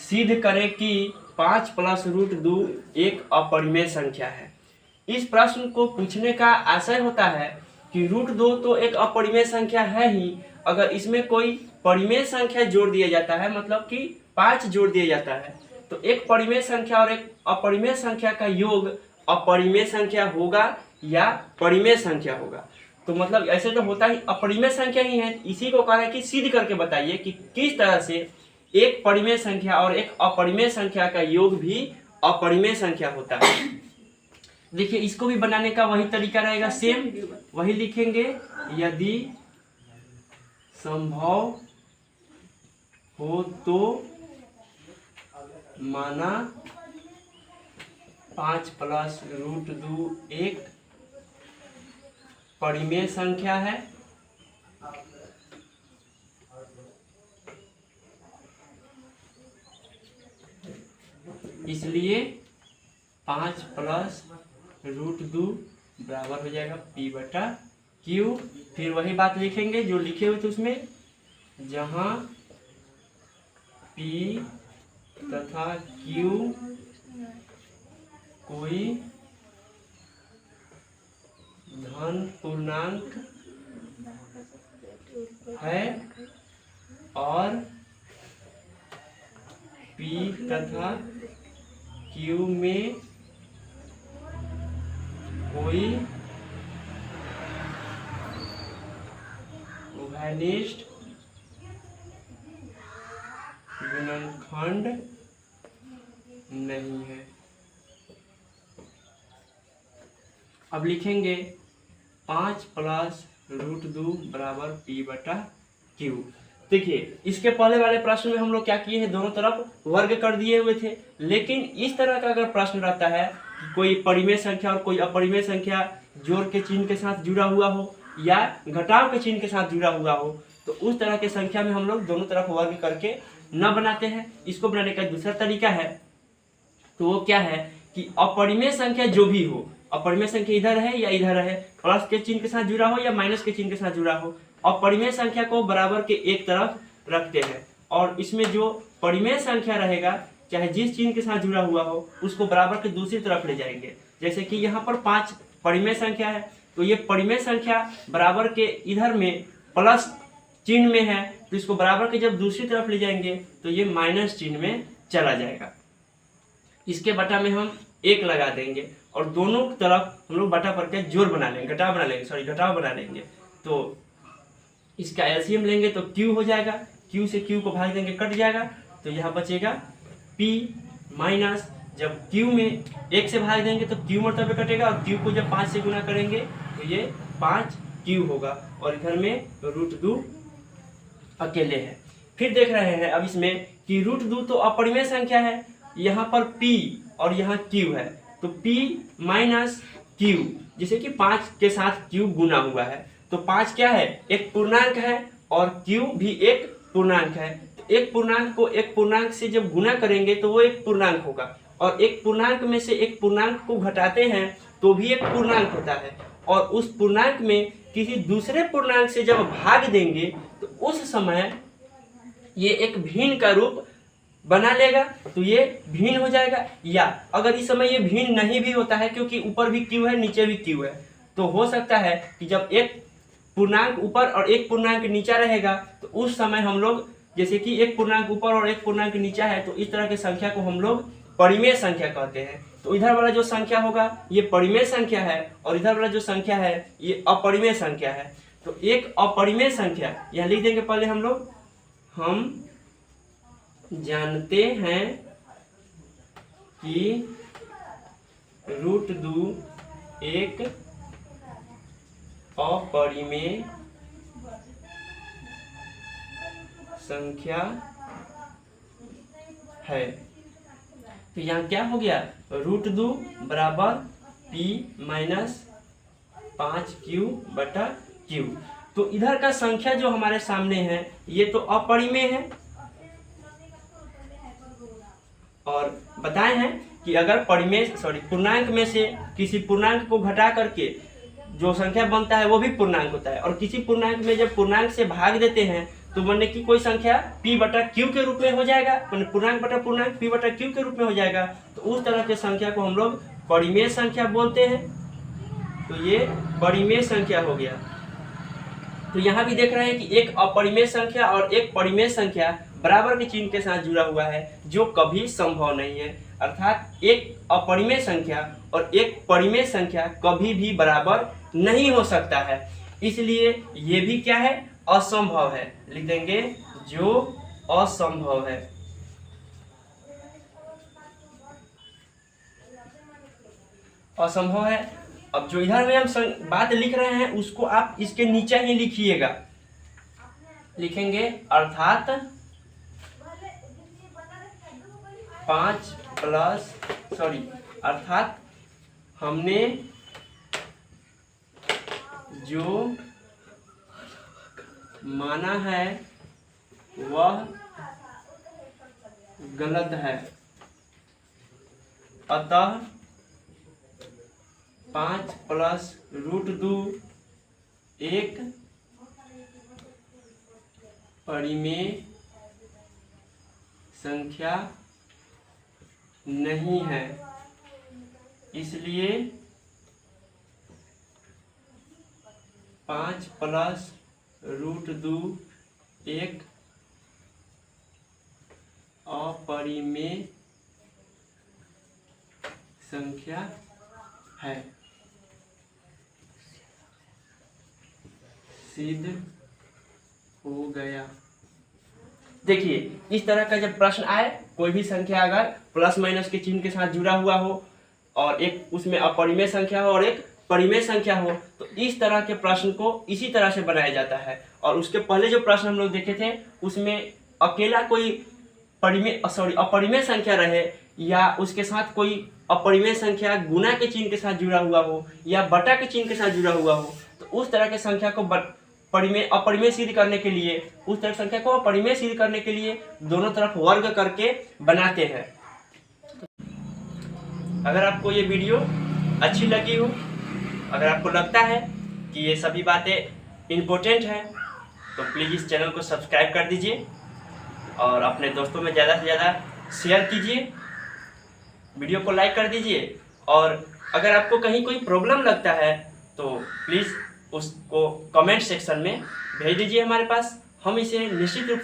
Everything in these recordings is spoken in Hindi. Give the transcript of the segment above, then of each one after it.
सिद्ध करें कि 5 प्लस रूट 2 एक अपरिमेय संख्या है। इस प्रश्न को पूछने का आशय होता है कि रूट 2 तो एक अपरिमेय संख्या है ही, अगर इसमें कोई परिमेय संख्या जोड़ दिया जाता है, मतलब कि 5 जोड़ दिया जाता है, तो एक परिमेय संख्या और एक अपरिमेय संख्या का योग अपरिमेय संख्या होगा या परिमेय संख्या होगा। तो मतलब ऐसे तो होता ही अपरिमेय संख्या ही है। इसी को कह रहे हैं कि सिद्ध करके बताइए कि किस तरह से एक परिमेय संख्या और एक अपरिमेय संख्या का योग भी अपरिमेय संख्या होता है। देखिए इसको भी बनाने का वही तरीका रहेगा, सेम वही लिखेंगे। यदि संभव हो तो माना 5 प्लस रूट 2 एक परिमेय संख्या है, इसलिए 5 प्लस रूट 2 बराबर हो जाएगा P बटा Q। फिर वही बात लिखेंगे जो लिखे हुए थे उसमें, जहां P तथा Q कोई धन पूर्णांक है और P तथा Q में कोई उभयनिष्ठ गुणनखंड नहीं है। अब लिखेंगे 5 प्लस रूट 2 बराबर P बटा Q। देखिए इसके पहले वाले प्रश्न में हम लोग क्या किए हैं, दोनों तरफ वर्ग कर दिए हुए थे। लेकिन इस तरह का अगर प्रश्न रहता है कि कोई परिमेय संख्या और कोई अपरिमेय संख्या जोड़ के चिन्ह के साथ जुड़ा हुआ हो या घटाव के चिन्ह के साथ जुड़ा हुआ हो, तो उस तरह के संख्या में हम लोग दोनों तरफ वर्ग करके न बनाते हैं। इसको बनाने का दूसरा तरीका है, तो वो क्या है कि अपरिमेय संख्या जो भी हो, अपरिमेय संख्या इधर है या इधर है, प्लस के चिन्ह के साथ जुड़ा हो या माइनस के चिन्ह के साथ जुड़ा हो, अपरिमेय संख्या को बराबर के एक तरफ रखते हैं और इसमें जो परिमेय संख्या रहेगा चाहे जिस चिन्ह के साथ जुड़ा हुआ हो उसको बराबर के दूसरी तरफ ले जाएंगे। जैसे कि यहाँ पर 5 परिमेय संख्या है, तो ये परिमेय संख्या बराबर के इधर में प्लस चिन्ह में है, तो इसको बराबर के जब दूसरी तरफ ले जाएंगे तो ये माइनस चिन्ह में चला जाएगा। इसके बटा में हम 1 लगा देंगे और दोनों तरफ हम लोग बटा पर के जोड़ बना लेंगे, घटाव बना लेंगे। तो इसका एलसीएम लेंगे तो Q हो जाएगा, Q से Q को भाग देंगे कट जाएगा, तो यहाँ बचेगा P माइनस, जब Q में 1 से भाग देंगे तो Q मरतबे कटेगा और Q को जब 5 से गुना करेंगे तो ये 5Q होगा और इधर में रूट 2 अकेले है। फिर देख रहे हैं अब इसमें कि रूट 2 तो अपरिमेय संख्या है, यहाँ पर P और यहाँ Q है, तो P माइनस Q, जैसे कि 5 के साथ Q गुना हुआ है, तो 5 क्या है, एक पूर्णांक है और Q भी एक पूर्णांक है। तो एक पूर्णांक को एक पूर्णांक से जब गुना करेंगे तो वो एक पूर्णांक होगा और एक पूर्णांक में से एक पूर्णांक को घटाते हैं तो भी एक पूर्णांक होता है और उस पूर्णांक में किसी दूसरे पूर्णांक से जब भाग देंगे तो उस समय ये एक भिन्न का रूप बना लेगा, तो ये भिन्न हो जाएगा। या अगर इस समय ये भिन्न नहीं भी होता है क्योंकि ऊपर भी Q है नीचे भी Q है, तो हो सकता है कि जब एक पूर्णांक ऊपर और एक पूर्णांक नीचा रहेगा तो उस समय हम लोग, जैसे कि एक पूर्णांक ऊपर और एक पूर्णांक नीचा है, तो इस तरह की संख्या को हम लोग परिमेय संख्या कहते हैं। तो इधर वाला जो संख्या होगा ये परिमेय संख्या है और इधर वाला जो संख्या है ये अपरिमेय संख्या है। तो एक अपरिमेय संख्या यहाँ लिख देंगे पहले हम लोग, हम जानते हैं कि रूट 2 एक अपरिमेय संख्या है। तो यहाँ क्या हो गया, रूट 2 बराबर P माइनस 5Q बटा Q। तो इधर का संख्या जो हमारे सामने है ये तो अपरिमेय है और बताए हैं कि अगर पूर्णांक में से किसी पूर्णांक को घटा करके जो संख्या बनता है वो भी पूर्णांक होता है और किसी पूर्णांक में जब पूर्णांक से भाग देते हैं तो बनने की कोई संख्या p बटा q के रूप में हो जाएगा, पूर्णांक बटा पूर्णांक p बटा q के रूप में हो जाएगा। तो उस तरह के संख्या को हम लोग परिमेय संख्या बोलते हैं। तो ये परिमेय संख्या हो गया। तो यहाँ भी देख रहे हैं कि एक अपरिमेय संख्या और एक परिमेय संख्या बराबर के चिन्ह के साथ जुड़ा हुआ है, जो कभी संभव नहीं है। अर्थात एक अपरिमेय संख्या और एक परिमेय संख्या कभी भी बराबर नहीं हो सकता है, इसलिए ये भी क्या है, असंभव है। लिख देंगे जो असंभव है। असंभव है। अब जो इधर में हम बात लिख रहे हैं उसको आप इसके नीचे ही लिखिएगा। लिखेंगे अर्थात 5 हमने जो माना है वह गलत है, अतः 5 + √2 एक परिमेय संख्या नहीं है, इसलिए 5 + √2 एक अपरिमेय संख्या है। सिद्ध हो गया। देखिए इस तरह का जब प्रश्न आए, कोई भी संख्या अगर प्लस माइनस के चिन्ह के साथ जुड़ा हुआ हो और एक उसमें अपरिमेय संख्या हो और एक परिमेय संख्या हो, तो इस तरह के प्रश्न को इसी तरह से बनाया जाता है। और उसके पहले जो प्रश्न हम लोग देखे थे उसमें अकेला कोई अपरिमेय संख्या रहे या उसके साथ कोई अपरिमेय संख्या गुणा के चिन्ह के साथ जुड़ा हुआ हो या बटा के चिन्ह के साथ जुड़ा हुआ हो, तो उस तरह के संख्या को अपरिमेय सिद्ध करने के लिए, उस तरह की संख्या को अपरिमेय सिद्ध करने के लिए दोनों तरफ वर्ग करके बनाते हैं। अगर आपको ये वीडियो अच्छी लगी हो, अगर आपको लगता है कि ये सभी बातें इम्पोर्टेंट हैं, तो प्लीज़ इस चैनल को सब्सक्राइब कर दीजिए और अपने दोस्तों में ज़्यादा से ज़्यादा शेयर कीजिए, वीडियो को लाइक कर दीजिए। और अगर आपको कहीं कोई प्रॉब्लम लगता है तो प्लीज़ उसको कमेंट सेक्शन में भेज दीजिए हमारे पास। हम इसे निश्चित रूप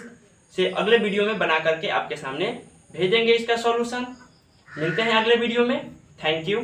से अगले वीडियो में बना करके आपके सामने भेज देंगे इसका सॉल्यूशन। मिलते हैं अगले वीडियो में। Thank you.